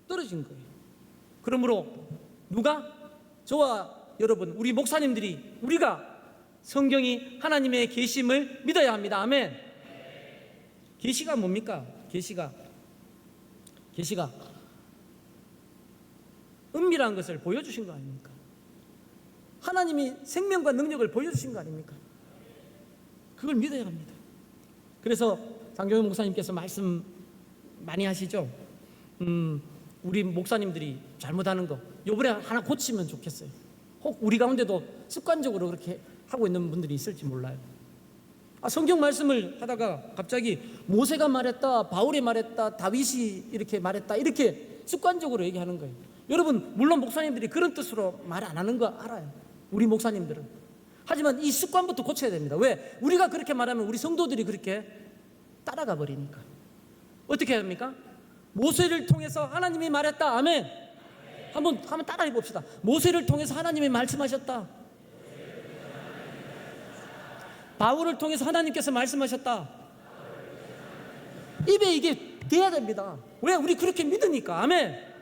떨어진 거예요. 그러므로 누가? 저와 여러분, 우리 목사님들이, 우리가 성경이 하나님의 계심을 믿어야 합니다. 아멘. 계시가 뭡니까? 계시가 은밀한 것을 보여주신 거 아닙니까? 하나님이 생명과 능력을 보여주신 거 아닙니까? 그걸 믿어야 합니다. 그래서 장종현 목사님께서 말씀 많이 하시죠. 우리 목사님들이 잘못하는 거 이번에 하나 고치면 좋겠어요. 혹 우리 가운데도 습관적으로 그렇게 하고 있는 분들이 있을지 몰라요. 성경 말씀을 하다가 갑자기 모세가 말했다, 바울이 말했다, 다윗이 이렇게 말했다, 이렇게 습관적으로 얘기하는 거예요. 여러분, 물론 목사님들이 그런 뜻으로 말 안 하는 거 알아요, 우리 목사님들은. 하지만 이 습관부터 고쳐야 됩니다. 왜? 우리가 그렇게 말하면 우리 성도들이 그렇게 따라가 버리니까. 어떻게 해야 합니까? 모세를 통해서 하나님이 말했다. 아멘. 한번 따라해 봅시다. 모세를 통해서 하나님이 말씀하셨다. 바울을 통해서 하나님께서 말씀하셨다. 입에 이게 돼야 됩니다. 왜? 우리 그렇게 믿으니까. 아멘.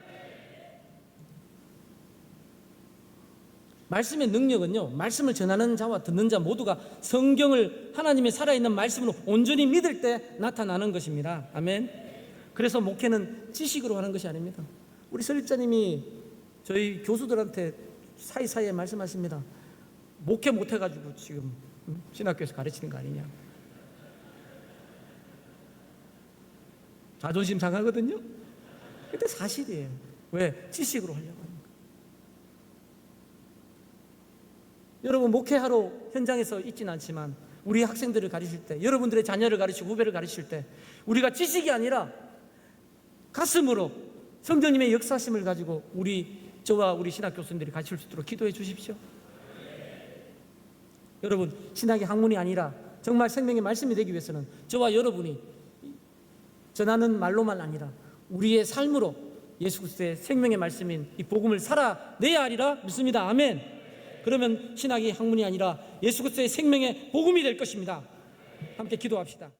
말씀의 능력은요, 말씀을 전하는 자와 듣는 자 모두가 성경을 하나님의 살아있는 말씀으로 온전히 믿을 때 나타나는 것입니다. 아멘. 그래서 목회는 지식으로 하는 것이 아닙니다. 우리 설립자님이 저희 교수들한테 사이사이에 말씀하십니다. 목회 못해가지고 지금 신학교에서 가르치는 거 아니냐. 자존심 상하거든요. 근데 사실이에요. 왜? 지식으로 하려고 하는 거예요. 여러분, 목회하러 현장에서 있지는 않지만 우리 학생들을 가르칠 때, 여러분들의 자녀를 가르치고 후배를 가르칠 때, 우리가 지식이 아니라 가슴으로 성령님의 역사심을 가지고 저와 우리 신학 교수님들이 가르칠 수 있도록 기도해 주십시오. 여러분, 신학의 학문이 아니라 정말 생명의 말씀이 되기 위해서는 저와 여러분이 전하는 말로만 아니라 우리의 삶으로 예수 그리스도의 생명의 말씀인 이 복음을 살아내야 하리라 믿습니다. 아멘. 그러면 신학이 학문이 아니라 예수 그리스도의 생명의 복음이 될 것입니다. 함께 기도합시다.